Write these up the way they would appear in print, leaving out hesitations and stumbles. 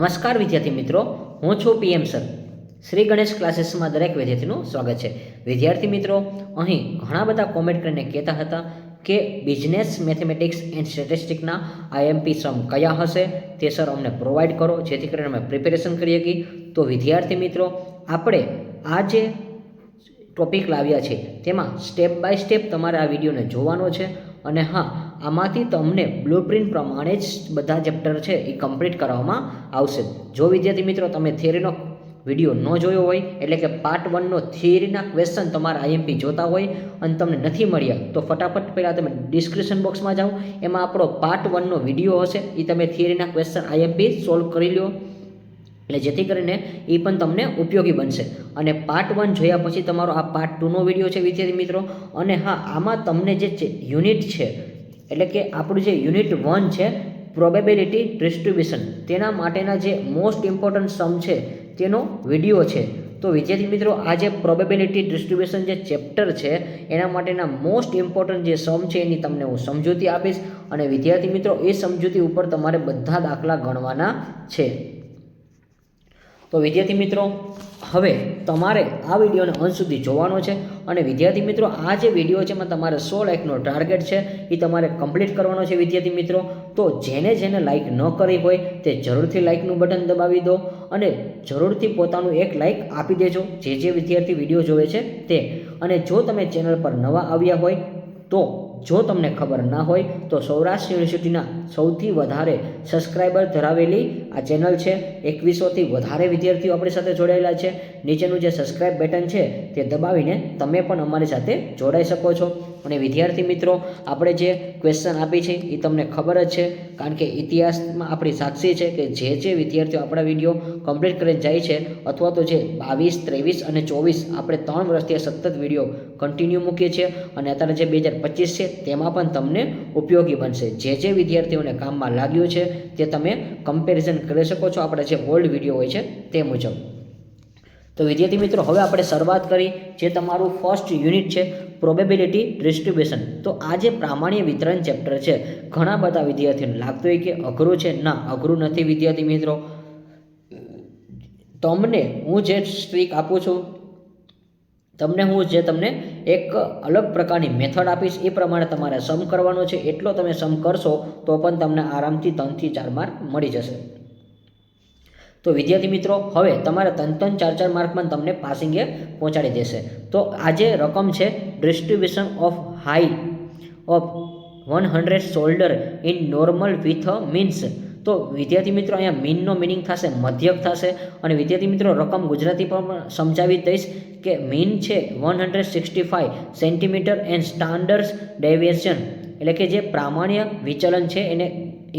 નમસ્કાર વિદ્યાર્થી મિત્રો, હું છું પીએમ સર. શ્રી ગણેશ ક્લાસીસમાં દરેક વિદ્યાર્થીનું સ્વાગત છે. વિદ્યાર્થી મિત્રો, અહીં ઘણા બધા કોમેન્ટ કરીને કહેતા હતા કે બિઝનેસ મેથેમેટિક્સ એન્ડ સ્ટેટિસ્ટિક્સના આઈએમપી સમ કયા હશે તે સર અમને પ્રોવાઈડ કરો, જેથી કરીને અમે પ્રિપેરેશન કરી શકીએ. તો વિદ્યાર્થી મિત્રો, આપણે આ જે ટોપિક લાવ્યા છે તેમાં સ્ટેપ બાય સ્ટેપ તમારે આ વિડીયોને જોવાનો છે. અને હા, આમાંથી તમને બ્લુપ્રિન્ટ પ્રમાણે જ બધા ચેપ્ટર છે એ કમ્પ્લીટ કરવામાં આવશે. જો વિદ્યાર્થી મિત્રો તમે થિયરીનો વિડીયો ન જોયો હોય, એટલે કે પાર્ટ 1નો થિયરીના ક્વેશ્ચન તમારા આઈએમપી જોતા હોય અને તમને નથી મળ્યા, તો ફટાફટ પહેલાં તમે ડિસ્ક્રિપ્શન બોક્સમાં જાઓ, એમાં આપણો પાર્ટ 1નો વિડીયો હશે, એ તમે થિયરીના ક્વેશ્ચન આઈએમપી સોલ્વ કરી લો, એટલે જેથી કરીને એ પણ તમને ઉપયોગી બનશે. અને પાર્ટ 1 જોયા પછી તમારો આ પાર્ટ 2નો વિડીયો છે વિદ્યાર્થી મિત્રો. અને હા, આમાં તમને જે યુનિટ છે, એટલે કે આપણું જે યુનિટ 1 છે પ્રોબેબિલિટી ડિસ્ટ્રીબ્યુશન, તેના માટેના જે મોસ્ટ ઇમ્પોર્ટન્ટ સમ છે તેનો વિડીયો છે. તો વિદ્યાર્થી મિત્રો, આ જે પ્રોબેબિલિટી ડિસ્ટ્રીબ્યુશન જે ચેપ્ટર છે એના માટેના મોસ્ટ ઇમ્પોર્ટન્ટ જે સમ છે એની તમને હું સમજૂતી આપીશ. અને વિદ્યાર્થી મિત્રો, એ સમજૂતી ઉપર તમારે બધા દાખલા ગણવાના છે. તો વિદ્યાર્થી મિત્રો, હવે તમારે આ વિડીયોને અંત સુધી જોવાનો છે. અને વિદ્યાર્થી મિત્રો, આ જે વિડીયો છે એમાં તમારે 100 લાઇકનો ટાર્ગેટ છે, એ તમારે કમ્પ્લીટ કરવાનો છે વિદ્યાર્થી મિત્રો. તો જેને લાઇક ન કરી હોય તે જરૂરથી લાઇકનું બટન દબાવી દો અને જરૂરથી પોતાનું એક લાઇક આપી દેજો, જે વિદ્યાર્થી વિડીયો જોવે છે તે. અને જો તમે ચેનલ પર નવા આવ્યા હોય, તો જો તમને ખબર ના હોય તો સૌરાષ્ટ્ર યુનિવર્સિટીના સૌથી વધારે સબસ્ક્રાઈબર ધરાવેલી આ ચેનલ છે. 2100થી વધારે વિદ્યાર્થીઓ આપણી સાથે જોડાયેલા છે. નીચેનું જે સબસ્ક્રાઈબ બટન છે તે દબાવીને તમે પણ અમારી સાથે જોડાઈ શકો છો. અને વિદ્યાર્થી મિત્રો, આપણે જે ક્વેશ્ચન આપી છે એ તમને ખબર જ છે, કારણ કે ઇતિહાસમાં આપણી સાક્ષી છે કે જે વિદ્યાર્થીઓ આપણા વિડીયો કમ્પ્લીટ કરીને જાય છે, અથવા તો જે 22, 23 અને 24 આપણે 3 વર્ષથી સતત વિડીયો કન્ટિન્યુ મૂકીએ છીએ, અને અત્યારે જે 2025 છે તેમાં પણ તમને ઉપયોગી બનશે. જે વિદ્યાર્થીઓને કામમાં લાગ્યું છે તે તમે કમ્પેરિઝન કરી શકો છો આપણા જે ઓલ્ડ વિડીયો હોય છે તે મુજબ. તો વિદ્યાર્થી મિત્રો, હવે આપણે શરૂઆત કરી જે તમારું ફર્સ્ટ યુનિટ છે પ્રોબેબિલિટી ડિસ્ટ્રીબ્યુશન. તો આ જે પ્રામાણ્ય વિતરણ ચેપ્ટર છે, ઘણા બધા વિદ્યાર્થીઓને લાગતું હોય કે અઘરું છે. ના, અઘરું નથી વિદ્યાર્થી મિત્રો. તમને હું જે ટ્રીક આપું છું, તમને એક અલગ પ્રકારની મેથડ આપીશ, એ પ્રમાણે તમારે સમ કરવાનો છે. એટલો તમે સમ કરશો તો પણ તમને આરામથી 3 થી 4 માર્ક મળી જશે. તો વિદ્યાર્થી મિત્રો, હવે તમારે 3, 4 માર્કમાં તમને પાસિંગે પહોંચાડી દેશે. તો આ જે રકમ છે distribution of height of 100 shoulder in normal with means. તો વિદ્યાર્થી મિત્રો, અહીંયા મીનનો મિનિંગ થશે મધ્યક થશે. અને વિદ્યાર્થી મિત્રો, રકમ ગુજરાતી પણ સમજાવી દઈશ કે મીન છે 165 સેન્ટીમીટર એન્ડ સ્ટાન્ડર્ડ ડેવિએશન, એટલે કે જે પ્રામાણ્ય વિચલન છે એને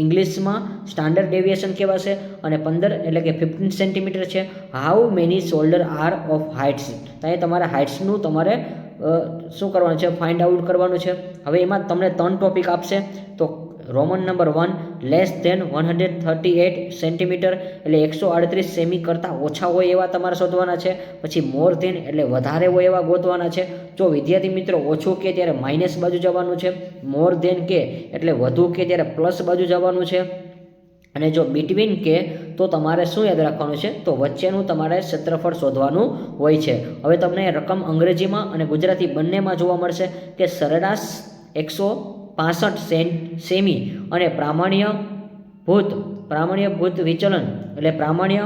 ઇંગ્લિશમાં સ્ટાન્ડર્ડ ડેવિએશન કહેવાશે. અને 15 એટલે કે 15 સેન્ટીમીટર છે. How many shoulder are of heights, તો અહીંયા તમારે હાઇટ્સનું તમારે શું કરવાનું છે, ફાઇન્ડ આઉટ કરવાનું છે. હવે એમાં તમને 3 ટોપિક આપશે. તો Roman number 1 less than 138 centimetre, એટલે 138 સેમી કરતાં ઓછા હોય એવા તમારે શોધવાના છે. પછી મોર ધેન એટલે વધારે હોય એવા ગોતવાના છે. જો વિદ્યાર્થી મિત્રો ઓછું કે ત્યારે માઇનસ બાજુ જવાનું છે, મોર ધેન કે એટલે વધુ કે ત્યારે પ્લસ બાજુ જવાનું છે. અને જો બિટવીન કે તો તમારે શું યાદ રાખવાનું છે, તો વચ્ચેનું તમારે ક્ષેત્રફળ શોધવાનું હોય છે. હવે તમને રકમ અંગ્રેજીમાં અને ગુજરાતી બંનેમાં જોવા મળશે કે સરેરાશ 165 સેમી અને પ્રામાણ્યભૂત વિચલન, એટલે પ્રામાણ્ય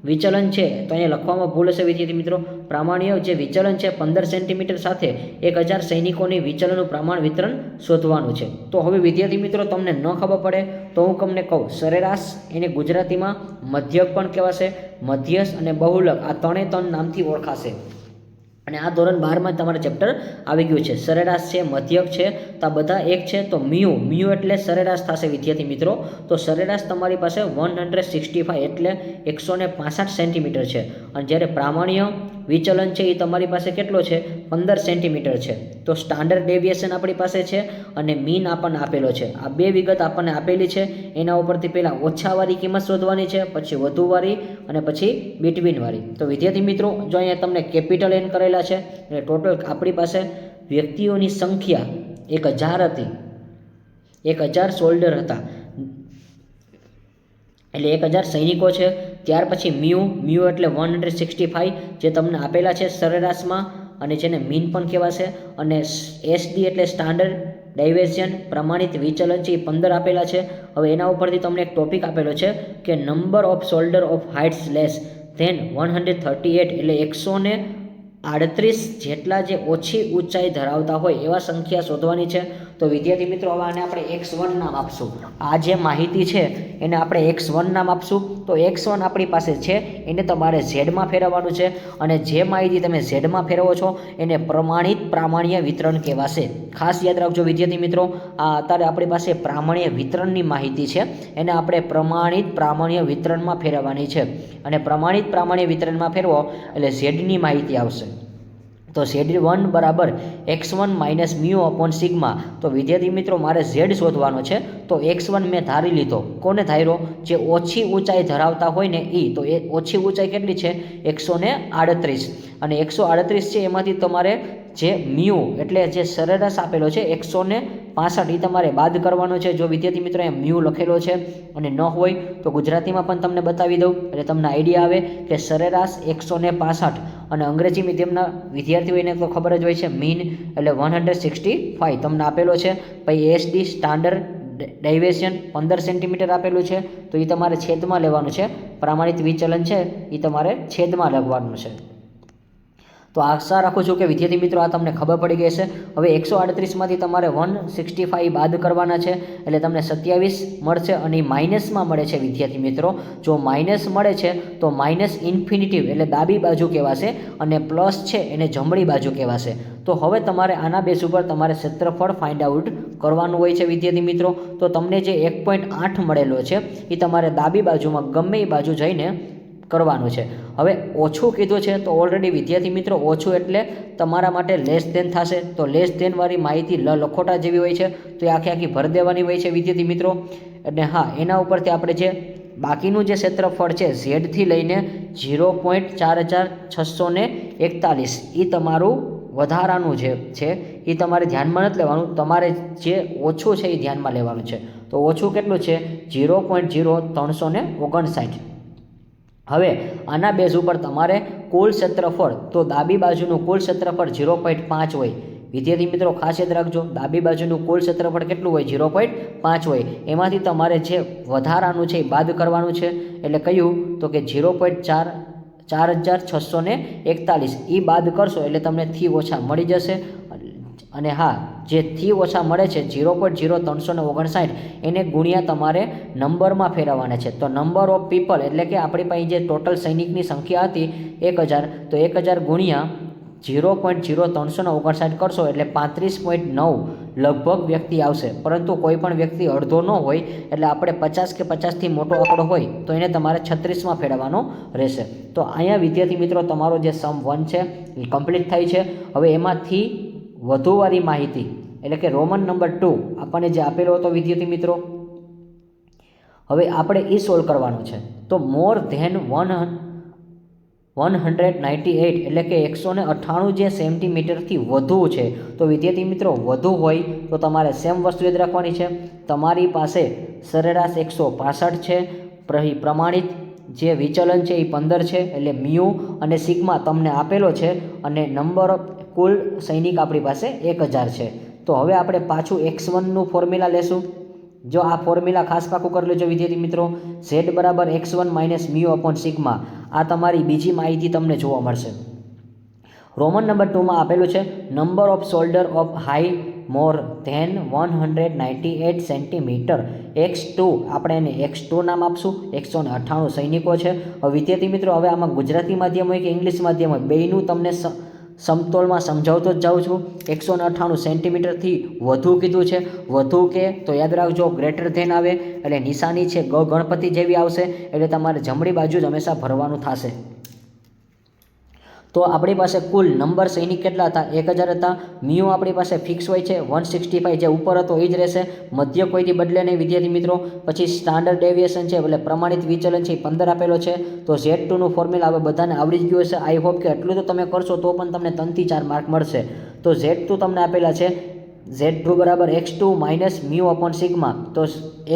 વિચલન છે તો અહીંયા લખવામાં ભૂલ હશે વિદ્યાર્થી મિત્રો. પ્રામાણ્ય જે વિચલન છે 15 સેન્ટીમીટર સાથે 1000 સૈનિકોની વિચલનનું પ્રમાણ વિતરણ શોધવાનું છે. તો હવે વિદ્યાર્થી મિત્રો, તમને ન ખબર પડે તો હું તમને કહું, સરેરાશ એને ગુજરાતીમાં મધ્યક પણ કહેવાશે, મધ્યસ્થ અને બહુલક, આ 3 નામથી ઓળખાશે. અને આ ધોરણ 12માં તમારે ચેપ્ટર આવી ગયું છે. સરેરાશ છે, મધ્યક છે, તો આ બધા એક છે. તો મ્યુ એટલે સરેરાશ થશે વિદ્યાર્થી મિત્રો. તો સરેરાશ તમારી પાસે 165 એટલે 165 સેન્ટીમીટર છે. અને જ્યારે પ્રામાણ્ય વિચલન છે એ તમારી પાસે કેટલો છે, 15 સેન્ટીમીટર છે. તો સ્ટાન્ડર્ડ ડેવિએશન આપણી પાસે છે અને મીન આપણને આપેલો છે. આ 2 વિગત આપણને આપેલી છે. એના ઉપરથી પહેલાં ઓછાવાળી કિંમત શોધવાની છે, પછી વધુવાળી અને પછી બિટવીનવાળી. તો વિદ્યાર્થી મિત્રો, જો અહીંયા તમને કેપિટલ એન કરેલા છે, એટલે ટોટલ આપણી પાસે વ્યક્તિઓની સંખ્યા 1000 હતી, 1000 શોલ્ડર હતા. એટલે 1000 સૈનિકો છે. ત્યાર પછી મ્યુ એટલે 165 જે તમને આપેલા છે સરેરાશમાં, અને જેને મીન પણ કહેવાશે. અને એસડી એટલે સ્ટાન્ડર્ડ ડાયવેશન, પ્રમાણિત વિચલન છે, એ 15 આપેલા છે. હવે એના ઉપરથી તમને એક ટોપિક આપેલો છે કે number of shoulder of heights less than 138 એટલે 138 જેટલા જે ઓછી ઊંચાઈ ધરાવતા હોય એવા સંખ્યા શોધવાની છે. તો વિદ્યાર્થી મિત્રો હવે આને આપણે x1 નામ આપશું. આ જે માહિતી છે એને આપણે x1 નામ આપશું. તો x1 આપણી પાસે છે એને તમારે ઝેડમાં ફેરવવાનું છે, અને જે માહિતી તમે ઝેડમાં ફેરવો છો એને પ્રમાણિત પ્રામાણ્ય વિતરણ કહેવાશે. ખાસ યાદ રાખજો વિદ્યાર્થી મિત્રો, આ અત્યારે આપણી પાસે પ્રામાણ્ય વિતરણની માહિતી છે, એને આપણે પ્રમાણિત પ્રામાણ્ય વિતરણમાં ફેરવવાની છે. અને પ્રમાણિત પ્રામાણ્ય વિતરણમાં ફેરવો એટલે ઝેડની માહિતી આવશે. તો Z1 બરાબર x1 minus mu upon sigma. તો વિદ્યાર્થી મિત્રો મારે ઝેડ શોધવાનો છે. તો x1 મેં ધારી લીધો. કોને ધાર્યો? જે ઓછી ઊંચાઈ ધરાવતા હોય ને એ. તો એ ઓછી ઊંચાઈ કેટલી છે? 138. અને 138 છે એમાંથી તમારે જે મ્યુ એટલે જે સરેરાશ આપેલો છે 165 એ તમારે બાદ કરવાનો છે. જો વિદ્યાર્થી મિત્રો એ મ્યુ લખેલો છે અને ન હોય તો ગુજરાતીમાં પણ તમને બતાવી દઉં એટલે તમને આઈડિયા આવે કે સરેરાશ 165, અને અંગ્રેજી મીડિયમના વિદ્યાર્થીઓને તો ખબર જ હોય છે મીન એટલે 165 તમને આપેલો છે. પછી એસડી સ્ટાન્ડર્ડ ડાયવેશન 15 સેન્ટીમીટર આપેલું છે, તો એ તમારે છેદમાં લેવાનું છે. પ્રમાણિત વિચલન છે એ તમારે છેદમાં લખવાનું છે. તો આશા રાખું છું કે વિદ્યાર્થી મિત્રો આ તમને ખબર પડી ગઈ છે. હવે 138માંથી તમારે 165 બાદ કરવાના છે એટલે તમને 27 મળશે, અને માઇનસમાં મળે છે વિદ્યાર્થી મિત્રો. જો માઇનસ મળે છે તો માઇનસ ઇન્ફિનિટિવ એટલે ડાબી બાજુ કહેવાશે, અને પ્લસ છે એને જમણી બાજુ કહેવાશે. તો હવે તમારે આના બેઝ ઉપર તમારે ક્ષેત્રફળ ફાઇન્ડ આઉટ કરવાનું હોય છે વિદ્યાર્થી મિત્રો. તો તમને જે 1.8 મળેલો છે એ તમારે ડાબી બાજુમાં ગમે એ બાજુ જઈને કરવાનું છે. હવે ઓછું કીધું છે તો ઓલરેડી વિદ્યાર્થી મિત્રો ઓછું એટલે તમારા માટે લેસ ધેન થશે. તો લેસ ધેન વાળી માહિતી લખોટા જેવી હોય છે, તો એ આખી ભર દેવાની હોય છે વિદ્યાર્થી મિત્રો. અને હા, એના ઉપરથી આપણે જે બાકીનું જે ક્ષેત્રફળ છે ઝેડથી લઈને 0.4641 એ તમારું વધારાનું જે છે એ તમારે ધ્યાનમાં નથી લેવાનું. તમારે જે ઓછું છે એ ધ્યાનમાં લેવાનું છે. તો ઓછું કેટલું છે? 0.0359. હવે આના બેઝ ઉપર તમારે કુલ ક્ષેત્રફળ, તો ડાબી બાજુનું કુલ ક્ષેત્રફળ 0.5 હોય. વિદ્યાર્થી મિત્રો ખાસ યાદ રાખજો, ડાબી બાજુનું કુલ ક્ષેત્રફળ કેટલું હોય? 0.5 હોય. એમાંથી તમારે જે વધારાનું છે એ બાદ કરવાનું છે. એટલે કયું? તો કે 0.4641 એ બાદ કરશો એટલે તમને થી ઓછા મળી જશે. અને હા, જે થી ઓછા મળે છે 0.0359 એને ગુણ્યા તમારે નંબરમાં ફેરવવાના છે. તો નંબર ઓફ પીપલ એટલે કે આપણી પાસે જે ટોટલ સૈનિકની સંખ્યા હતી 1000, તો 1000 ગુણ્યા 0.0359 કરશો એટલે 35.9 લગભગ વ્યક્તિ આવશે. પરંતુ કોઈ પણ વ્યક્તિ અડધો ન હોય એટલે આપણે 50 કે 50થી મોટો આંકડો હોય તો એને તમારે 36માં ફેરવવાનો રહેશે. તો અહીંયા વિદ્યાર્થી મિત્રો તમારો જે સમ 1 છે એ કમ્પ્લીટ થાય છે. હવે એમાંથી વધુવાળી માહિતી એટલે કે રોમન નંબર 2 આપણને જે આપેલો હતો વિદ્યાર્થી મિત્રો, હવે આપણે એ સોલ્વ કરવાનું છે. તો મોર ધેન 198 એટલે કે 198 જે સેન્ટીમીટરથી વધુ છે. તો વિદ્યાર્થી મિત્રો વધુ હોય તો તમારે સેમ વસ્તુ યાદ રાખવાની છે. તમારી પાસે સરેરાશ 165 છે, પ્રમાણિત જે વિચલન છે એ 15 છે, એટલે મ્યુ અને સિગ્મા તમને આપેલો છે, અને નંબર ઓફ કુલ સૈનિક આપણી પાસે 1000 છે. તો હવે આપણે પાછું x1નું ફોર્મ્યુલા લેશું. જો આ ફોર્મ્યુલા ખાસ પાકું કરી લેજો વિદ્યાર્થી મિત્રો, z બરાબર x1 minus mu upon sigma. આ તમારી બીજી માહિતી તમને જોવા મળશે. રોમન નંબર 2માં આપેલું છે number of shoulder of high more than 198 centimetre. x2 આપણે એને x2 નામ આપશું. 198 સૈનિકો છે. હવે વિદ્યાર્થી મિત્રો હવે આમાં ગુજરાતી માધ્યમ હોય કે ઇંગ્લિશ માધ્યમ હોય, બેયનું તમને સમતોલમાં સમજાવતો જ જાઉં છું. 198 સેન્ટીમીટરથી વધુ કીધું છે. વધુ કે તો યાદ રાખજો ગ્રેટર ધેન આવે એટલે નિશાની છે ગણપતિ જેવી આવશે, એટલે તમારે જમણી બાજુ જ હંમેશા ભરવાનું થશે. તો આપણી પાસે કુલ નંબર સૈનિક કેટલા હતા? 1000 હતા. મ્યુ આપણી પાસે ફિક્સ હોય છે 165, જે ઉપર હતો એ જ રહેશે, મધ્ય કોઈથી બદલે નહીં વિદ્યાર્થી મિત્રો. પછી સ્ટાન્ડર્ડ ડેવિએશન છે એટલે પ્રમાણિત વિચલન છે 15 આપેલો છે. તો Z2નું ફોર્મ્યુલા હવે બધાને આવડી જ ગયું હશે. આઈ હોપ કે એટલું તો તમે કરશો તો પણ તમને 3 થી 4 માર્ક મળશે. તો Z2 તમને આપેલા છે Z2 બરાબર x2 minus mu upon sigma. તો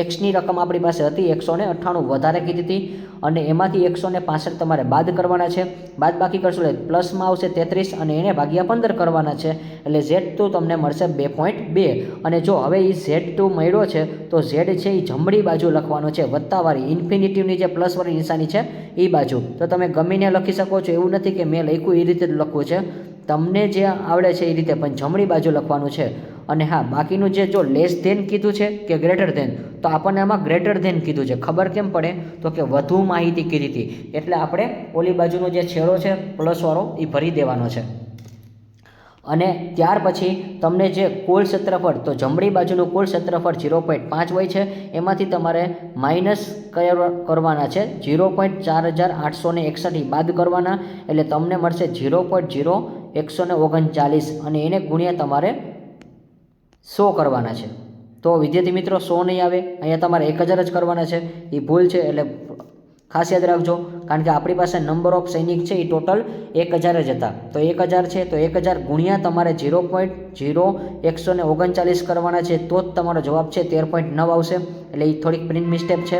એક્સની રકમ આપણી પાસે હતી 198 વધારે કીધી હતી અને એમાંથી 165 તમારે બાદ કરવાના છે. બાદ બાકી કરશો એટલે પ્લસમાં આવશે 33 અને એને ભાગ્યા 15 કરવાના છે એટલે Z2 તમને મળશે 2.2. અને જો હવે એ Z2 મળ્યો છે તો Z છે એ જમણી બાજુ લખવાનો છે, વત્તાવાળી ઇન્ફિનિટિવની જે પ્લસવાળી નિશાની છે એ બાજુ. તો તમે ગમીને લખી શકો છો, એવું નથી કે મેં લખ્યું એ રીતે જ લખવું છે, તમને જે આવડે છે એ રીતે, પણ જમણી બાજુ લખવાનું છે. અને હા, બાકીનું જે જો લેસ ધેન કીધું છે કે ગ્રેટર ધેન, તો આપણને આમાં ગ્રેટર ધેન કીધું છે. ખબર કેમ પડે? તો કે વધુ માહિતી કીધી હતી એટલે આપણે ઓલી બાજુનો જે છેડો છે પ્લસવાળો એ ભરી દેવાનો છે. અને ત્યાર પછી તમને જે કુલ ક્ષેત્રફળ, તો જમણી બાજુનું કુલ ક્ષેત્રફળ 0.5 હોય છે, એમાંથી તમારે માઇનસ કરવાના છે 0.4861 બાદ કરવાના એટલે તમને મળશે 0.0139 અને એને ગુણ્યા તમારે 100 કરવાના છે. તો વિદ્યાર્થી મિત્રો 100 નહીં આવે, અહીંયા તમારે 1000 જ કરવાના છે. એ ભૂલ છે એટલે ખાસ યાદ રાખજો, કારણ કે આપણી પાસે નંબર ઓફ સૈનિક છે એ ટોટલ 1000 જ હતા. તો 1000 છે તો 1000 ગુણ્યા તમારે 0.0139 કરવાના છે, તો જ તમારો જવાબ છે 13.9 આવશે. એટલે એ થોડીક પ્રિન્ટ મિસ્ટેક છે.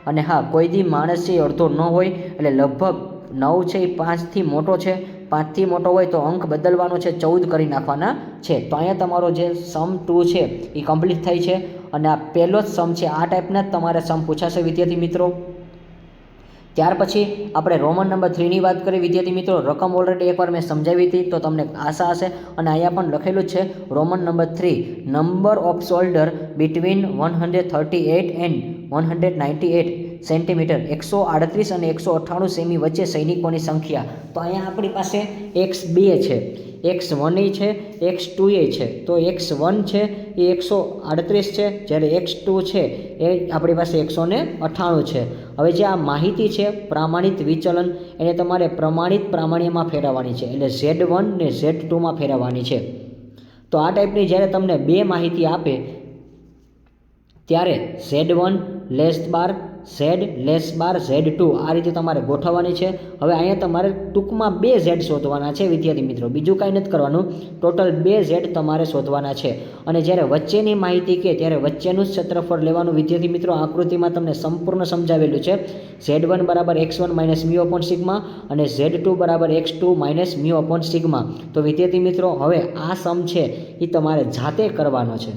અને હા, કોઈ દી માણસ છે અડધો ન હોય એટલે લગભગ 9 છે એ 5થી મોટો છે, 5થી મોટો હોય તો અંક બદલવાનો છે, 14 કરી નાખવાના છે. તો અહીંયા તમારો જે સમ 2 છે એ કમ્પ્લીટ થાય છે. અને આ પહેલો જ સમ છે, આ ટાઈપના જ તમારે સમ પૂછાશે વિદ્યાર્થી મિત્રો. ત્યાર પછી આપણે રોમન નંબર 3ની વાત કરીએ વિદ્યાર્થી મિત્રો. રકમ ઓલરેડી એકવાર મેં સમજાવી હતી તો તમને આશા હશે. અને અહીંયા પણ લખેલું જ છે Roman number 3, number of shoulder between 138 and 198 centimetre, 138 અને 198 સેમી વચ્ચે સૈનિકોની સંખ્યા. તો અહીંયા આપણી પાસે x2 છે, x1 છે, x2 છે. તો x1 છે એ 138 છે, જ્યારે x2 છે એ આપણી પાસે 198 છે. હવે જે આ માહિતી છે પ્રમાણિત વિચલન, એને તમારે પ્રમાણિત પ્રામાણ્યમાં ફેરવવાની છે, એટલે Z1 ને Z2માં ફેરવવાની છે. તો આ ટાઈપની જ્યારે તમને બે માહિતી આપે ત્યારે Z1 લેસ બાર Z2 આ રીતે તમારે ગોઠવવાની છે. હવે અહીંયા તમારે ટૂંકમાં 2 Z શોધવાના છે વિદ્યાર્થી મિત્રો, બીજું કાંઈ નથી કરવાનું. ટોટલ 2 Z તમારે શોધવાના છે. અને જ્યારે વચ્ચેની માહિતી કે ત્યારે વચ્ચેનું જ ક્ષેત્રફળ લેવાનું વિદ્યાર્થી મિત્રો. આકૃતિમાં તમને સંપૂર્ણ સમજાવેલું છે. Z1 બરાબર x1 minus mu upon sigma અને Z2 બરાબર x2 minus mu upon sigma. તો વિદ્યાર્થી મિત્રો હવે આ સમ છે એ તમારે જાતે કરવાનો છે,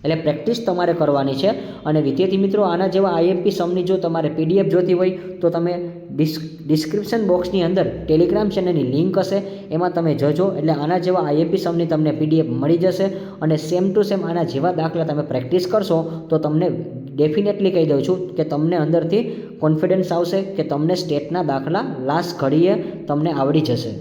એટલે પ્રેક્ટિસ તમારે કરવાની છે. અને વિદ્યાર્થી મિત્રો આના જેવા આઈએમપી સમની જો તમારે PDF જોતી હોય તો તમે ડિસ્ક્રિપ્શન બોક્સની અંદર ટેલિગ્રામ ચેનલની લિંક હશે, એમાં તમે જજો, એટલે આના જેવા આઈએમપી સમની તમને PDF મળી જશે. અને સેમ ટુ સેમ આના જેવા દાખલા તમે પ્રેક્ટિસ કરશો તો તમને ડેફિનેટલી કહી દઉં છું કે તમને અંદરથી કોન્ફિડન્સ આવશે કે તમને સ્ટેટના દાખલા લાસ્ટ ઘડીએ તમને આવડી જશે.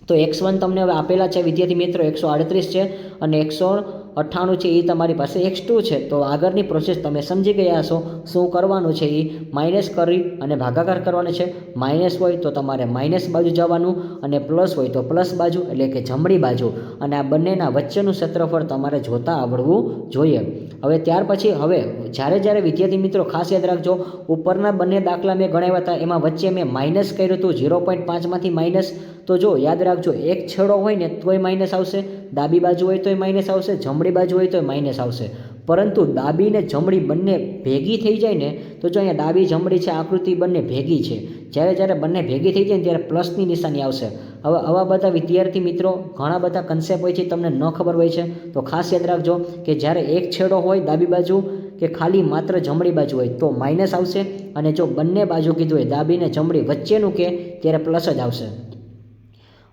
તો x1 તમને હવે આપેલા છે વિદ્યાર્થી મિત્રો 138 છે અને 198 છે એ તમારી પાસે x2 છે. તો આગળની પ્રોસેસ તમે સમજી ગયા હશો. શું કરવાનું છે એ માઇનસ કરી અને ભાગાકાર કરવાનો છે. માઇનસ હોય તો તમારે માઇનસ બાજુ જવાનું અને પ્લસ હોય તો પ્લસ બાજુ, એટલે કે જમણી બાજુ. અને આ બંનેના વચ્ચેનું ક્ષેત્રફળ તમારે જોતા આવડવું જોઈએ. હવે ત્યાર પછી હવે જ્યારે વિદ્યાર્થી મિત્રો ખાસ યાદ રાખજો, ઉપરના બંને દાખલા મેં ગણાવ્યા હતા એમાં વચ્ચે મેં માઇનસ કર્યું હતું 0.5માંથી માઇનસ. તો જો યાદ રાખજો, એક છેડો હોય ને તોય માઇનસ આવશે, ડાબી બાજુ હોય તોય માઇનસ આવશે, જમણી બાજુ હોય તોય માઇનસ આવશે. પરંતુ ડાબી ને જમણી બંને ભેગી થઈ જાય ને, તો જો અહીંયા ડાબી જમણી છે આકૃતિ બંને ભેગી છે, જ્યારે બંને ભેગી થઈ જાય ને ત્યારે પ્લસની નિશાની આવશે. હવે આવા બધા વિદ્યાર્થી મિત્રો ઘણા બધા કન્સેપ્ટ હોય છે તમને ન ખબર હોય છે, તો ખાસ યાદ રાખજો કે જ્યારે એક છેડો હોય ડાબી બાજુ કે ખાલી માત્ર જમણી બાજુ હોય તો માઇનસ આવશે, અને જો બંને બાજુ કીધું હોય ડાબી ને જમણી વચ્ચેનું કે ત્યારે પ્લસ જ આવશે.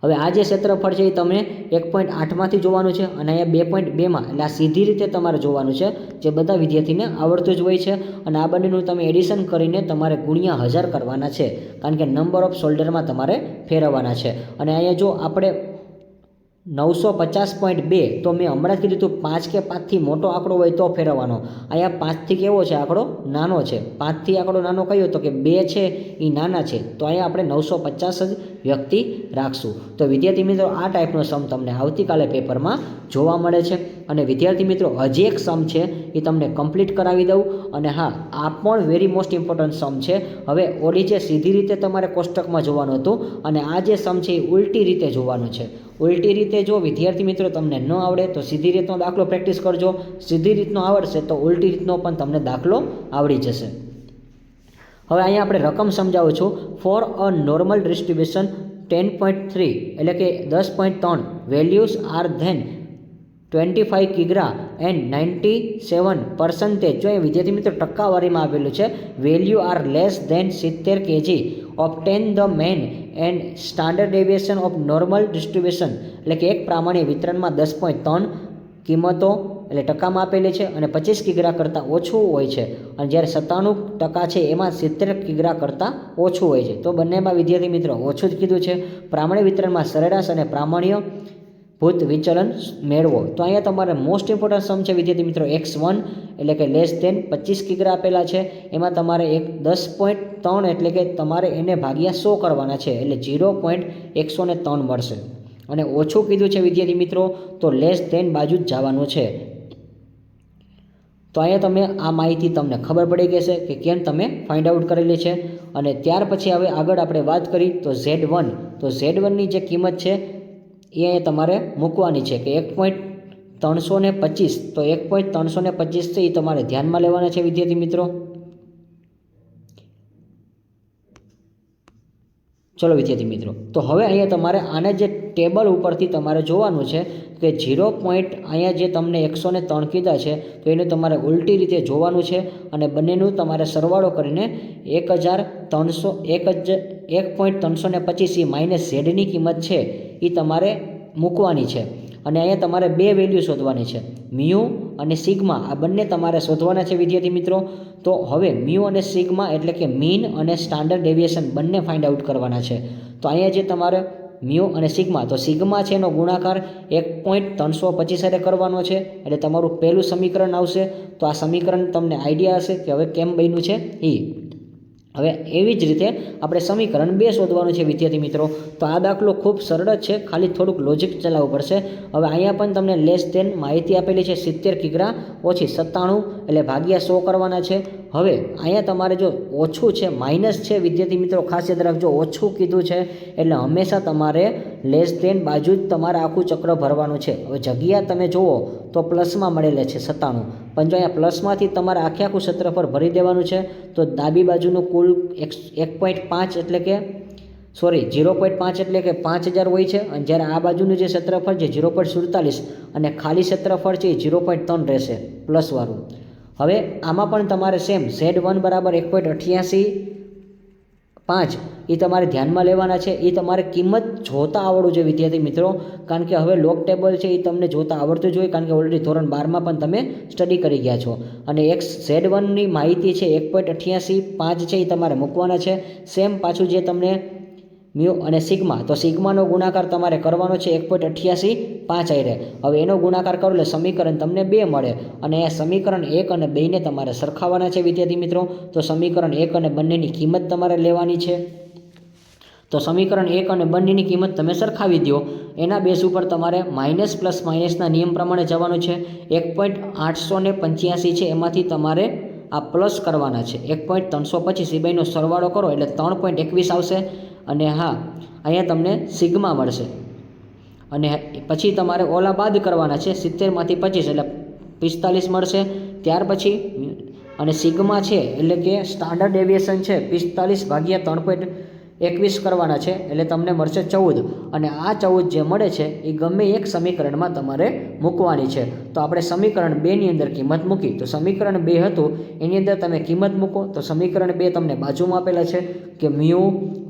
હવે આ જે ક્ષેત્રફળ છે એ તમે 1.8માંથી જોવાનું છે અને અહીંયા 2.2માં, એટલે આ સીધી રીતે તમારે જોવાનું છે, જે બધા વિદ્યાર્થીને આવડતું જ હોય છે. અને આ બંનેનું તમે એડિશન કરીને તમારે ગુણ્યા 1000 કરવાના છે, કારણ કે નંબર ઓફ શોલ્ડરમાં તમારે ફેરવવાના છે. અને અહીંયા જો આપણે 950.2 તો મેં હમણાં જ કીધું હતું 5 કે 5થી મોટો આંકડો હોય તો ફેરવવાનો. અહીંયા 5થી કેવો છે આંકડો? નાનો છે. 5થી આંકડો નાનો કયો? તો કે 2 છે એ નાના છે, તો અહીંયા આપણે 950 જ વ્યક્તિ રાખશું. તો વિદ્યાર્થી મિત્રો આ ટાઈપનો સમ તમને આવતીકાલે પેપરમાં જોવા મળે છે. અને વિદ્યાર્થી મિત્રો હજી એક સમ છે એ તમને કમ્પ્લીટ કરાવી દઉં. અને હા, આ પણ વેરી મોસ્ટ ઇમ્પોર્ટન્ટ સમ છે. હવે ઓલી જે સીધી રીતે તમારે કોષ્ટકમાં જોવાનું હતું અને આ જે સમ છે એ ઉલટી રીતે જોવાનું છે. ઉલટી રીતે જો વિદ્યાર્થી મિત્રો તમને ન આવડે તો સીધી રીતનો દાખલો પ્રેક્ટિસ કરજો, સીધી રીતનો આવડશે તો ઉલટી રીતનો પણ તમને દાખલો આવડી જશે. હવે અહીંયા આપણે રકમ સમજાવું છું. ફોર અ નોર્મલ ડિસ્ટ્રીબ્યુશન 10.3 એટલે કે 10.3 વેલ્યુઝ આર ધેન 25 કિગ્રા એન્ડ 97%. જો એ વિદ્યાર્થી મિત્રો ટકાવારીમાં આપેલું છે, value are less than 70 kg obtain the mean and standard deviation of normal distribution એટલે કે એક પ્રામાણિક વિતરણમાં 10.3 કિંમતો એટલે ટકામાં આપેલી છે અને 25 કિગ્રા કરતાં ઓછું હોય છે, અને જ્યારે 97% છે એમાં 70 કિગ્રા કરતાં ઓછું હોય છે. તો બંનેમાં વિદ્યાર્થી મિત્રો ઓછું જ કીધું છે. પ્રામાણિક વિતરણમાં સરેરાશ અને પ્રામાણ્ય ભૂત વિચલન મેળવો. તો અહીંયા તમારે મોસ્ટ ઇમ્પોર્ટન્ટ સમ છે વિદ્યાર્થી મિત્રો x1 એટલે કે લેસ ધેન 25 કિગ્રા આપેલા છે, એમાં તમારે એક 10.3 એટલે કે તમારે એને ભાગ્યા 100 કરવાના છે એટલે 0.103 મળશે. અને ઓછું કીધું છે વિદ્યાર્થી મિત્રો તો લેસ ધેન બાજુ જ જવાનું છે. તો અહીંયા તમે આ માહિતી તમને ખબર પડી ગઈ કે કેમ તમે ફાઇન્ડ આઉટ કરેલી છે. અને ત્યાર પછી હવે આગળ આપણે વાત કરી તો Z1. તો Z1ની જે કિંમત છે એ અહીંયા તમારે મૂકવાની છે કે 1.325. તો 1.325 છે એ તમારે ધ્યાનમાં લેવાના છે વિદ્યાર્થી મિત્રો. ચલો વિદ્યાર્થી મિત્રો, તો હવે અહીંયા તમારે આના જે ટેબલ ઉપરથી તમારે જોવાનું છે કે 0. અહીંયા જે તમને 103 કીધા છે તો એને તમારે ઉલટી રીતે જોવાનું છે અને બંનેનું તમારે સરવાળો કરીને 1.325 માઇનસ ઝેડની કિંમત છે એ તમારે મૂકવાની છે. અને અહીંયા તમારે બે વેલ્યુ શોધવાની છે, મ્યુ અને સિગ્મા. આ બંને તમારે શોધવાના છે વિદ્યાર્થી મિત્રો. તો હવે મ્યુ અને સિગ્મા એટલે કે મીન અને સ્ટાન્ડર્ડ ડેવિએશન બંને ફાઇન્ડ આઉટ કરવાના છે. તો અહીંયા જે તમારે મ્યુ અને સિગ્મા, તો સિગ્મા છે એનો ગુણાકાર 1.325 સાથે કરવાનો છે એટલે તમારું પહેલું સમીકરણ આવશે. તો આ સમીકરણ તમને આઈડિયા હશે કે હવે કેમ બન્યું છે એ. હવે એવી જ રીતે આપણે સમીકરણ 2 શોધવાનું છે વિદ્યાર્થી મિત્રો. તો આ દાખલો ખૂબ સરળ જ છે, ખાલી થોડુંક લોજિક ચલાવવું પડશે. હવે અહીંયા પણ તમને લેસ ધેન માહિતી આપેલી છે 70 કિગ્રા ઓછી 97 એટલે ભાગ્યા 100 કરવાના છે. હવે અહીંયા તમારે જો ઓછું છે માઇનસ છે વિદ્યાર્થી મિત્રો, ખાસ યાદ રાખજો ઓછું કીધું છે એટલે હંમેશા તમારે લેસ ધેન બાજુ જ તમારે આખું ચક્ર ભરવાનું છે. હવે જગ્યા તમે જુઓ તો પ્લસમાં મળેલા છે 97, પણ જો અહીંયા પ્લસમાંથી તમારે આખે આખું ક્ષેત્રફળ ભરી દેવાનું છે. તો ડાબી બાજુનું કુલ 1.5 એટલે કે 0.5 એટલે કે 5000 હોય છે, અને જ્યારે આ બાજુનું જે ક્ષેત્રફળ છે 0.47 અને ખાલી ક્ષેત્રફળ છે એ 0.3 રહેશે પ્લસવાળું. હવે આમાં પણ તમારે સેમ Z1 બરાબર 1.88 એ તમારે ધ્યાનમાં લેવાના છે. એ તમારે કિંમત જોતા આવડવું જોઈએ વિદ્યાર્થી મિત્રો, કારણ કે હવે લોગ ટેબલ છે એ તમને જોતા આવડતું જોઈએ, કારણ કે ઓલરેડી ધોરણ 12માં પણ તમે સ્ટડી કરી ગયા છો. અને Z1ની માહિતી છે 1.88 છે એ તમારે મૂકવાના છે. સેમ પાછું જે તમને મ્યુ અને સિગ્મા, તો સિગ્માનો ગુણાકાર તમારે કરવાનો છે 1.88 આયરે. હવે એનો ગુણાકાર કરો એટલે સમીકરણ તમને 2 મળે, અને આ સમીકરણ 1 અને 2 ને તમારે સરખાવવાના છે વિદ્યાર્થી મિત્રો. તો સમીકરણ 1 અને બંનેની કિંમત તમારે લેવાની છે. તો સમીકરણ 1 અને બંનેની કિંમત તમે સરખાવી દો. એના બેઝ ઉપર તમારે માઇનસ પ્લસ માઇનસના નિયમ પ્રમાણે જવાનું છે. 1.885 છે એમાંથી તમારે આ પ્લસ કરવાના છે 1.325. એ બેનો સરવાળો કરો એટલે 3.21 આવશે. અને હા, અહીંયા તમને સિગ્મા મળશે, અને પછી તમારે ઓલા બાદ કરવાના છે 70માંથી 25 એટલે 45 મળશે. ત્યાર પછી અને સિગ્મા છે એટલે કે સ્ટાન્ડર્ડ ડેવિએશન છે 45 ભાગ્યા 3.21 કરવાના છે એટલે તમને મળશે 14. અને આ 14 જે મળે છે એ ગમે એક સમીકરણમાં તમારે મૂકવાની છે. તો આપણે સમીકરણ 2ની અંદર કિંમત મૂકી, તો સમીકરણ 2 હતું એની અંદર તમે કિંમત મૂકો. તો સમીકરણ 2 તમને બાજુમાં આપેલા છે કે મ્યુ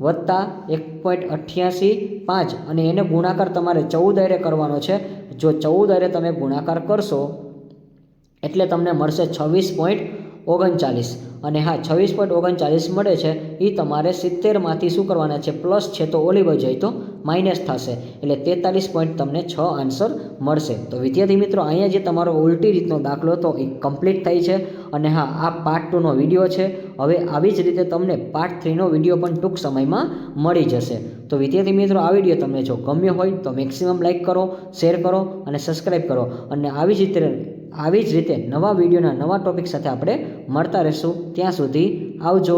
વત્તા 1.88 અને એને ગુણાકાર તમારે 14 આરે કરવાનો છે. જો 14 આરે તમે ગુણાકાર કરશો એટલે તમને મળશે 26.39. અને હા, 26.39 મળે છે એ તમારે 70માંથી શું કરવાના છે પ્લસ છે, તો ઓલી બાજુ જાય તો માઇનસ થશે એટલે 43 તમને 6 આન્સર મળશે. તો વિદ્યાર્થી મિત્રો, અહીંયા જે તમારો ઉલટી રીતનો દાખલો હતો એ કમ્પ્લીટ થાય છે. અને હા, આ પાર્ટ 2નો વિડીયો છે. હવે આવી જ રીતે તમને પાર્ટ 3નો વિડીયો પણ ટૂંક સમયમાં મળી જશે. તો વિદ્યાર્થી મિત્રો, આ વિડીયો તમને જો ગમ્યો હોય તો મેક્સિમમ લાઇક કરો, શેર કરો અને સબસ્ક્રાઈબ કરો. અને આવી જ રીતે નવા વિડીયોના નવા ટોપિક સાથે આપણે મળતા રહીશું. ત્યાં સુધી આવજો.